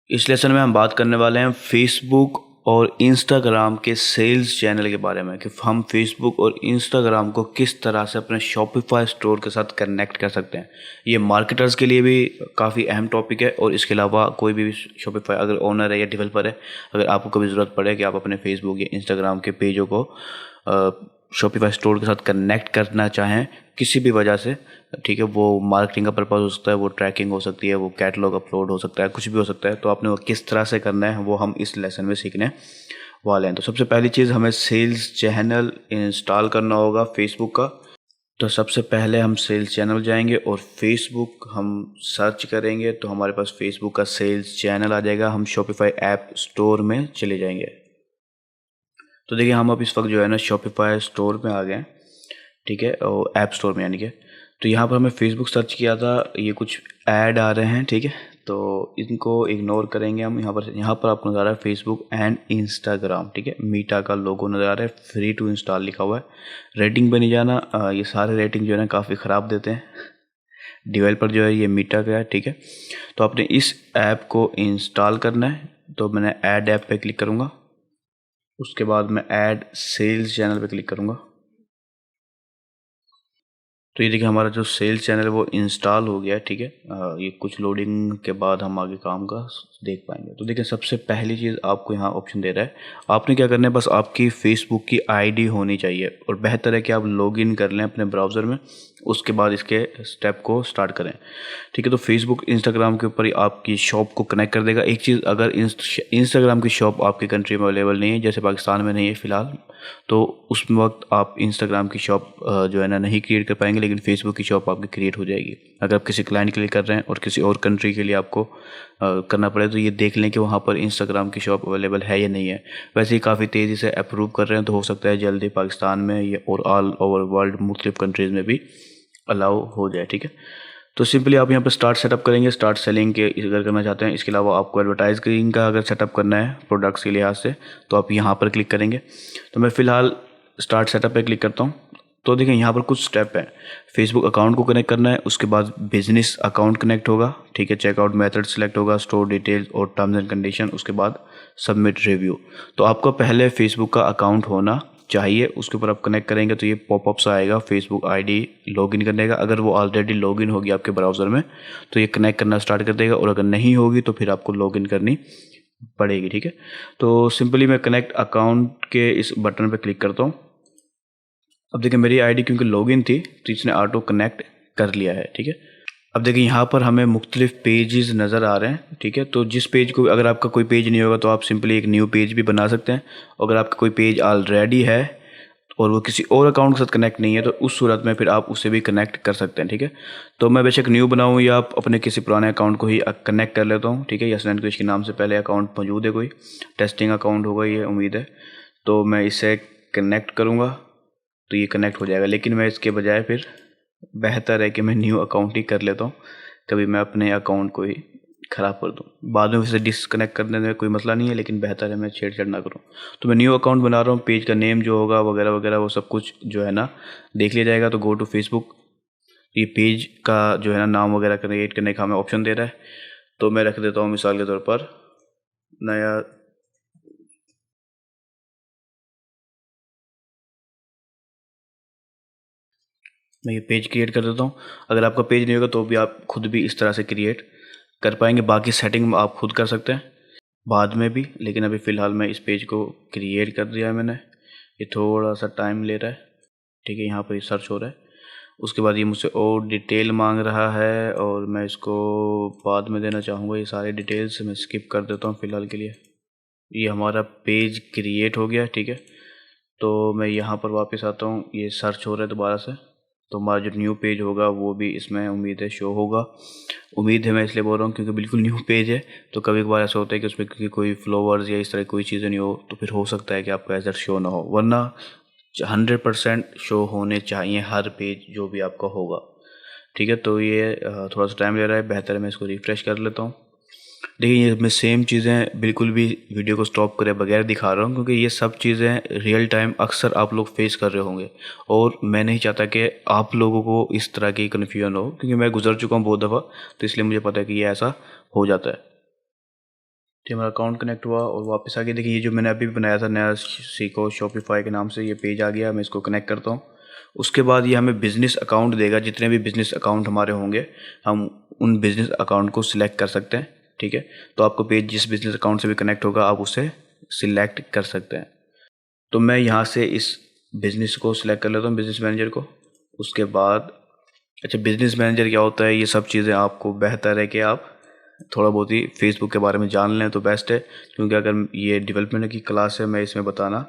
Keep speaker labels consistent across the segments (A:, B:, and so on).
A: इस लेसन में हम बात करने वाले हैं फेसबुक और इंस्टाग्राम के सेल्स चैनल के बारे में कि हम फेसबुक और इंस्टाग्राम को किस तरह से अपने शॉपिफाई स्टोर के साथ कनेक्ट कर सकते हैं। ये मार्केटर्स के लिए भी काफ़ी अहम टॉपिक है और इसके अलावा कोई भी शॉपिफाई अगर ओनर है या डेवलपर है, अगर आपको कभी ज़रूरत पड़े कि आप अपने फेसबुक या इंस्टाग्राम के पेजों को शॉपिफाई स्टोर के साथ कनेक्ट करना चाहें किसी भी वजह से, ठीक है, वो मार्केटिंग का पर्पज़ हो सकता है, वो ट्रैकिंग हो सकती है, वो कैटलॉग अपलोड हो सकता है, कुछ भी हो सकता है। तो आपने वो किस तरह से करना है वो हम इस लेसन में सीखने वाले हैं। तो सबसे पहली चीज़ हमें सेल्स चैनल इंस्टॉल करना होगा फेसबुक का। तो सबसे पहले हम सेल्स चैनल जाएंगे और फेसबुक हम सर्च करेंगे तो हमारे पास फेसबुक का सेल्स चैनल आ जाएगा। हम शॉपिफाई ऐप स्टोर में चले जाएंगे। तो देखिए हम अब इस वक्त जो है ना शॉपिफाई स्टोर में आ गए हैं, ठीक है, और ऐप स्टोर में यानी कि। तो यहाँ पर हमें फेसबुक सर्च किया था, ये कुछ ऐड आ रहे हैं, ठीक है, तो इनको इग्नोर करेंगे हम। यहाँ पर आपको नज़र आ रहा है फेसबुक एंड इंस्टाग्राम, ठीक है, मीटा का लोगो नज़र आ रहा है, फ्री टू इंस्टॉल लिखा हुआ है। रेटिंग पे नहीं जाना, ये सारे रेटिंग जो है ना काफ़ी ख़राब देते हैं। डेवलपर जो है ये मीटा का है, ठीक है। तो आपने इस ऐप को इंस्टॉल करना है। तो मैंने ऐड ऐप पे क्लिक करूँगा, उसके बाद मैं ऐड सेल्स चैनल पे क्लिक करूँगा। तो ये देखिए हमारा जो सेल्स चैनल है वो इंस्टॉल हो गया है, ठीक है। ये कुछ लोडिंग के बाद हम आगे काम का देख पाएंगे। तो देखिए सबसे पहली चीज़ आपको यहाँ ऑप्शन दे रहा है, आपने क्या करना है, बस आपकी फेसबुक की आईडी होनी चाहिए और बेहतर है कि आप लॉगिन कर लें अपने ब्राउज़र में, उसके बाद इसके स्टेप को स्टार्ट करें, ठीक है। तो फेसबुक इंस्टाग्राम के ऊपर ही आपकी शॉप को कनेक्ट कर देगा। एक चीज़, अगर इंस्टाग्राम की शॉप आपकी कंट्री में अवेलेबल नहीं है, जैसे पाकिस्तान में नहीं है फ़िलहाल, तो उस वक्त आप इंस्टाग्राम की शॉप जो है ना नहीं क्रिएट कर पाएंगे, लेकिन फेसबुक की शॉप आपकी क्रिएट हो जाएगी। अगर आप किसी क्लाइंट के लिए कर रहे हैं और किसी और कंट्री के लिए आपको करना पड़े तो ये देख लें कि वहाँ पर इंस्टाग्राम की शॉप अवेलेबल है या नहीं है। वैसे ही काफ़ी तेज़ी से अप्रूव कर रहे हैं, तो हो सकता है जल्दी पाकिस्तान में या और ऑल ओवर वर्ल्ड मुख्तलिफ कंट्रीज़ में भी अलाउ हो जाए, ठीक है। तो सिंपली आप यहाँ पर स्टार्ट सेटअप करेंगे, स्टार्ट सेलिंग के अगर करना चाहते हैं। इसके अलावा आपको एडवर्टाइजिंग का अगर सेटअप करना है प्रोडक्ट्स के लिहाज से तो आप यहाँ पर क्लिक करेंगे। तो मैं फ़िलहाल स्टार्ट सेटअप पे क्लिक करता हूँ। तो देखिए यहाँ पर कुछ स्टेप हैं। फेसबुक अकाउंट को कनेक्ट करना है, उसके बाद बिजनेस अकाउंट कनेक्ट होगा, ठीक है, चेकआउट मेथड सेलेक्ट होगा, स्टोर डिटेल्स और टर्म्स एंड कंडीशन, उसके बाद सबमिट रिव्यू। तो आपका पहले फेसबुक का अकाउंट होना चाहिए, उसके ऊपर आप कनेक्ट करेंगे तो ये पॉपअप्स आएगा फेसबुक आईडी लॉगिन करने का। अगर वो ऑलरेडी लॉगिन होगी आपके ब्राउज़र में तो ये कनेक्ट करना स्टार्ट कर देगा, और अगर नहीं होगी तो फिर आपको लॉगिन करनी पड़ेगी, ठीक है। तो सिंपली मैं कनेक्ट अकाउंट के इस बटन पर क्लिक करता हूँ। अब देखिए मेरी आईडी क्योंकि लॉगिन थी तो इसने ऑटो कनेक्ट कर लिया है, ठीक है। अब देखिए यहाँ पर हमें मुख्तलिफ पेजेस नज़र आ रहे हैं, ठीक है। तो जिस पेज को, अगर आपका कोई पेज नहीं होगा तो आप सिंपली एक न्यू पेज भी बना सकते हैं। अगर आपका कोई पेज ऑलरेडी है और वो किसी और अकाउंट के साथ कनेक्ट नहीं है तो उस सूरत में फिर आप उसे भी कनेक्ट कर सकते हैं, ठीक है। तो मैं बेशक न्यू बनाऊँ या आप अपने किसी पुराने अकाउंट को ही कनेक्ट कर लेता हूँ, ठीक है। यसनैन कुरैशी के नाम से पहले अकाउंट मौजूद है, कोई टेस्टिंग अकाउंट होगा ये उम्मीद है। तो मैं इसे कनेक्ट करूँगा तो ये कनेक्ट हो जाएगा, लेकिन मैं इसके बजाय फिर बेहतर है कि मैं न्यू अकाउंट ही कर लेता हूँ। कभी मैं अपने अकाउंट को ही ख़राब कर दूँ, बाद में उसे डिसकनेक्ट करने में कोई मसला नहीं है, लेकिन बेहतर है मैं छेड़छाड़ ना करूँ। तो मैं न्यू अकाउंट बना रहा हूँ, पेज का नेम जो होगा वगैरह वगैरह वो सब कुछ जो है ना देख लिया जाएगा। तो गो टू फेसबुक, ये पेज का जो है ना नाम वगैरह क्रिएट करने का हमें ऑप्शन दे रहा है। तो मैं रख देता हूँ मिसाल के तौर पर नया, मैं ये पेज क्रिएट कर देता हूँ। अगर आपका पेज नहीं होगा तो भी आप खुद भी इस तरह से क्रिएट कर पाएंगे। बाकी सेटिंग आप खुद कर सकते हैं बाद में भी, लेकिन अभी फ़िलहाल मैं इस पेज को क्रिएट कर दिया है मैंने। ये थोड़ा सा टाइम ले रहा है, ठीक है। यहाँ पर ये सर्च हो रहा है, उसके बाद ये मुझसे और डिटेल मांग रहा है और मैं इसको बाद में देना चाहूँगा। ये सारे डिटेल्स मैं स्किप कर देता हूँ फ़िलहाल के लिए। ये हमारा पेज क्रिएट हो गया, ठीक है। तो मैं यहाँ पर वापस आता हूँ, ये सर्च हो रहा है दोबारा से। तो हमारा जो न्यू पेज होगा वो भी इसमें उम्मीद है शो होगा। उम्मीद है मैं इसलिए बोल रहा हूँ क्योंकि बिल्कुल न्यू पेज है, तो कभी कभार ऐसा होता है कि उसमें क्योंकि कोई फ्लावर्स या इस तरह कोई चीज़ें नहीं हो तो फिर हो सकता है कि आपका एज शो ना हो, वरना 100% शो होने चाहिए हर पेज जो भी आपका होगा, ठीक है। तो ये थोड़ा सा टाइम ले रहा है, बेहतर है मैं इसको रिफ़्रेश कर लेता हूँ। देखिए ये मैं सेम चीज़ें बिल्कुल भी वीडियो को स्टॉप करे बगैर दिखा रहा हूँ क्योंकि ये सब चीज़ें रियल टाइम अक्सर आप लोग फेस कर रहे होंगे और मैं नहीं चाहता कि आप लोगों को इस तरह की कन्फ्यूजन हो, क्योंकि मैं गुजर चुका हूँ बहुत दफ़ा, तो इसलिए मुझे पता है कि ये ऐसा हो जाता है। तो हमारा अकाउंट कनेक्ट हुआ और वापस आ गया। देखिए ये जो मैंने अभी भी बनाया था नया सीखो शॉपिफाई के नाम से, ये पेज आ गया। मैं इसको कनेक्ट करता हूँ। उसके बाद ये हमें बिज़नेस अकाउंट देगा। जितने भी बिज़नेस अकाउंट हमारे होंगे हम उन बिज़नेस अकाउंट को सिलेक्ट कर सकते हैं, ठीक है। तो आपको पेज जिस बिज़नेस अकाउंट से भी कनेक्ट होगा आप उसे सिलेक्ट कर सकते हैं। तो मैं यहाँ से इस बिज़नेस को सिलेक्ट कर लेता हूँ, बिज़नेस मैनेजर को। उसके बाद अच्छा, बिज़नेस मैनेजर क्या होता है, ये सब चीज़ें आपको बेहतर है कि आप थोड़ा बहुत ही फेसबुक के बारे में जान लें तो बेस्ट है। क्योंकि अगर ये डेवलपमेंट की क्लास है, मैं इसमें बताना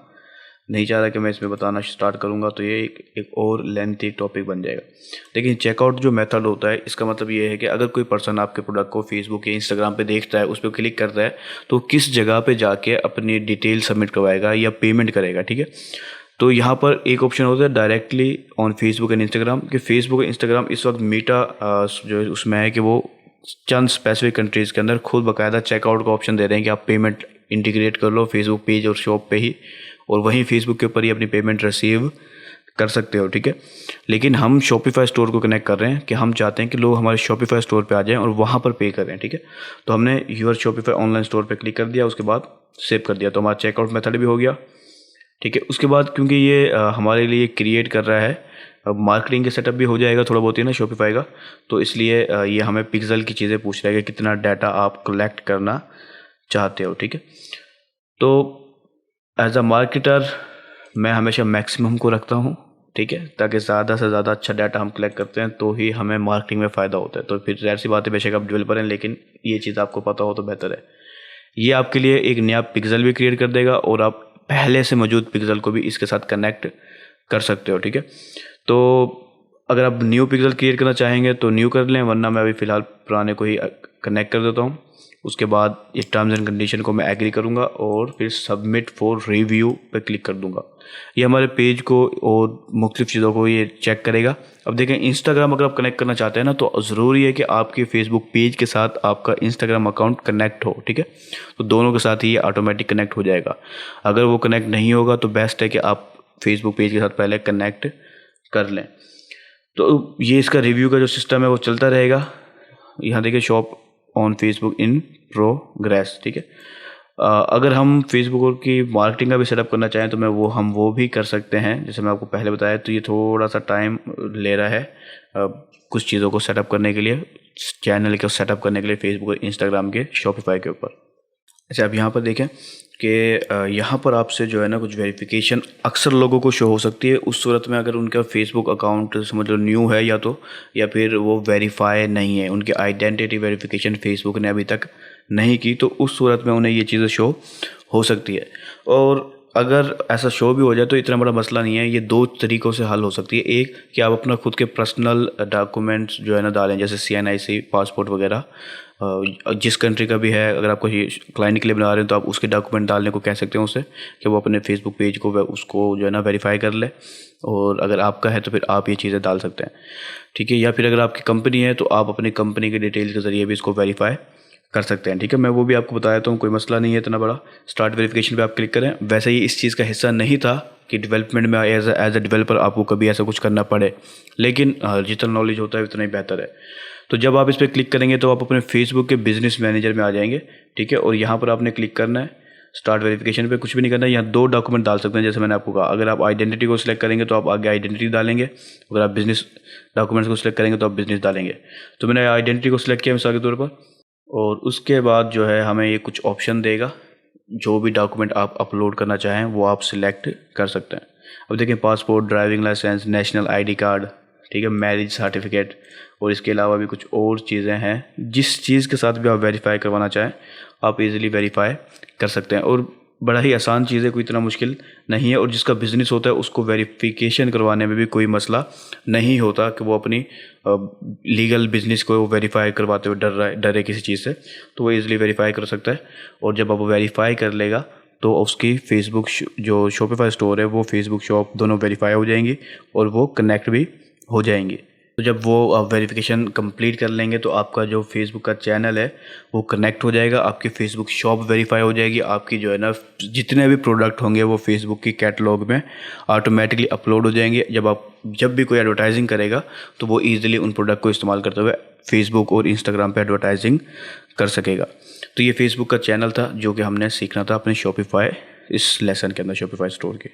A: नहीं चाह रहा कि मैं इसमें बताना स्टार्ट करूंगा तो ये एक और लेंथी टॉपिक बन जाएगा। लेकिन चेकआउट जो मेथड होता है, इसका मतलब ये है कि अगर कोई पर्सन आपके प्रोडक्ट को फेसबुक या इंस्टाग्राम पे देखता है, उस पर क्लिक करता है, तो किस जगह पे जाके अपनी डिटेल सबमिट करवाएगा या पेमेंट करेगा, ठीक है। तो यहाँ पर एक ऑप्शन होता है directly on Facebook and Instagram, कि फेसबुक और इंस्टाग्राम इस वक्त मीटा जो उसमें है कि वो चंद स्पेसिफिक कंट्रीज़ के अंदर खुद बाकायदा चेकआउट का ऑप्शन दे रहे हैं कि आप पेमेंट इंटीग्रेट कर लो फेसबुक पेज और शॉप पे ही, और वहीं फेसबुक के ऊपर ही अपनी पेमेंट रिसीव कर सकते हो, ठीक है। लेकिन हम शॉपिफाई स्टोर को कनेक्ट कर रहे हैं कि हम चाहते हैं कि लोग हमारे शॉपिफाई स्टोर पे आ जाएं और वहाँ पर पे करें, ठीक है। तो हमने यूर शॉपिफाई ऑनलाइन स्टोर पे क्लिक कर दिया, उसके बाद सेव कर दिया, तो हमारा चेकआउट मेथड भी हो गया, ठीक है। उसके बाद क्योंकि ये हमारे लिए क्रिएट कर रहा है, अब मार्केटिंग के सेटअप भी हो जाएगा थोड़ा बहुत ही ना शॉपिफाई का, तो इसलिए ये हमें पिक्सल की चीज़ें पूछ रहा है कि कितना डाटा आप कलेक्ट करना चाहते हो, ठीक है। तो एज अ मार्केटर मैं हमेशा मैक्सिमम को रखता हूँ, ठीक है, ताकि ज़्यादा से ज़्यादा अच्छा डाटा हम कलेक्ट करते हैं तो ही हमें मार्केटिंग में फ़ायदा होता है। तो फिर ज़ाहिर सी बात है, बेशक आप डेवलपर हैं, लेकिन ये चीज़ आपको पता हो तो बेहतर है। ये आपके लिए एक नया पिक्सल भी क्रिएट कर देगा और आप पहले से मौजूद पिक्सल को भी इसके साथ कनेक्ट कर सकते हो, ठीक है। तो अगर आप न्यू पिक्सल क्रिएट करना चाहेंगे तो न्यू कर लें, वरना मैं अभी फ़िलहाल पुराने को ही कनेक्ट कर देता हूँ। उसके बाद इस टर्म्स एंड कंडीशन को मैं एग्री करूँगा और फिर सबमिट फॉर रिव्यू पे क्लिक कर दूँगा। ये हमारे पेज को और मुख्तलिफ़ चीज़ों को ये चेक करेगा। अब देखें, इंस्टाग्राम अगर आप कनेक्ट करना चाहते हैं ना, तो ज़रूरी है कि आपके फेसबुक पेज के साथ आपका इंस्टाग्राम अकाउंट कनेक्ट हो, ठीक है। तो दोनों के साथ ही ये ऑटोमेटिक कनेक्ट हो जाएगा। अगर वो कनेक्ट नहीं होगा तो बेस्ट है कि आप फेसबुक पेज के साथ पहले कनेक्ट कर लें। तो ये इसका रिव्यू का जो सिस्टम है वो चलता रहेगा। यहाँ देखिए, shop on Facebook in progress, ठीक है। अगर हम फेसबुक की मार्केटिंग का भी सेटअप करना चाहें तो हम वो भी कर सकते हैं। जैसे मैं आपको पहले बताया, तो ये थोड़ा सा टाइम ले रहा है कुछ चीज़ों को सेटअप करने के लिए, चैनल को सेटअप करने के लिए फेसबुक और इंस्टाग्राम के शॉपिफाई के ऊपर। अच्छा, अब यहाँ पर देखें कि यहाँ पर आपसे जो है ना कुछ वेरिफिकेशन अक्सर लोगों को शो हो सकती है। उस सूरत में अगर उनका फेसबुक अकाउंट समझ लो न्यू है या फिर वो वेरीफाई नहीं है, उनकी आइडेंटिटी वेरिफिकेशन फेसबुक ने अभी तक नहीं की, तो उस सूरत में उन्हें ये चीज़ें शो हो सकती है। और अगर ऐसा शो भी हो जाए तो इतना बड़ा मसला नहीं है, ये दो तरीक़ों से हल हो सकती है। एक कि आप अपना खुद के पर्सनल डॉक्यूमेंट्स जो है ना डालें, जैसे CNIC, पासपोर्ट वगैरह, जिस कंट्री का भी है। अगर आप कोई क्लाइंट के लिए बना रहे हैं तो आप उसके डॉक्यूमेंट डालने को कह सकते हैं उससे, कि वो अपने फेसबुक पेज को उसको जो है ना वेरीफाई कर ले, और अगर आपका है तो फिर आप ये चीज़ें डाल सकते हैं, ठीक है। या फिर अगर आपकी कंपनी है तो आप अपनी कंपनी के डिटेल्स के ज़रिए भी इसको वेरीफाई कर सकते हैं, ठीक है। मैं वो भी आपको बताया तो कोई मसला नहीं है इतना बड़ा। स्टार्ट वेरिफिकेशन पे आप क्लिक करें। वैसे ही इस चीज़ का हिस्सा नहीं था कि डेवलपमेंट में एज अ डेवलपर आपको कभी ऐसा कुछ करना पड़े, लेकिन जितना नॉलेज होता है उतना ही बेहतर है। तो जब आप इस पर क्लिक करेंगे तो आप अपने फेसबुक के बिजनेस मैनेजर में आ जाएंगे, ठीक है। और यहाँ पर आपने क्लिक करना है स्टार्ट वेरिफिकेशन पे, कुछ भी नहीं करना है। यहाँ दो डॉक्यूमेंट डाल सकते हैं, जैसे मैंने आपको कहा। अगर आप आइडेंटिटी को सिलेक्ट करेंगे तो आप आगे आइडेंटिटी डालेंगे, अगर आप बिजनेस डॉक्यूमेंट्स को सिलेक्ट करेंगे तो आप बिजनेस डालेंगे। तो मैंने आइडेंटिटी को सिलेक्ट किया मिसाल के तौर पर, और उसके बाद जो है हमें ये कुछ ऑप्शन देगा। जो भी डॉक्यूमेंट आप अपलोड करना चाहें वो आप सिलेक्ट कर सकते हैं। अब देखें, passport, driving licence, national ID card, ठीक है, मैरिज सर्टिफिकेट, और इसके अलावा भी कुछ और चीज़ें हैं। जिस चीज़ के साथ भी आप वेरीफाई करवाना चाहें आप इजीली वेरीफाई कर सकते हैं, और बड़ा ही आसान चीज़ है, कोई इतना मुश्किल नहीं है। और जिसका बिज़नेस होता है उसको वेरिफिकेशन करवाने में भी कोई मसला नहीं होता कि वो अपनी लीगल बिजनेस को वेरीफाई करवाते हुए डरे किसी चीज़ से, तो वो इजीली वेरीफाई कर सकता है। और जब आप वेरीफाई कर लेगा तो उसकी फेसबुक जो शॉपिफाई स्टोर है वो फेसबुक शॉप दोनों वेरीफाई हो जाएंगी और वो कनेक्ट भी हो जाएंगी। तो जब वो आप वेरिफिकेशन कंप्लीट कर लेंगे तो आपका जो फेसबुक का चैनल है वो कनेक्ट हो जाएगा, आपकी फेसबुक शॉप वेरीफाई हो जाएगी, आपकी जो है ना जितने भी प्रोडक्ट होंगे वो फेसबुक की कैटलॉग में ऑटोमेटिकली अपलोड हो जाएंगे। जब भी कोई एडवर्टाइजिंग करेगा तो वो ईजिली उन प्रोडक्ट को इस्तेमाल करते हुए फेसबुक और इंस्टाग्राम पे एडवर्टाइजिंग कर सकेगा। तो ये फेसबुक का चैनल था जो कि हमने सीखना था अपने शॉपिफाई इस लेसन के अंदर, शॉपिफाई स्टोर के।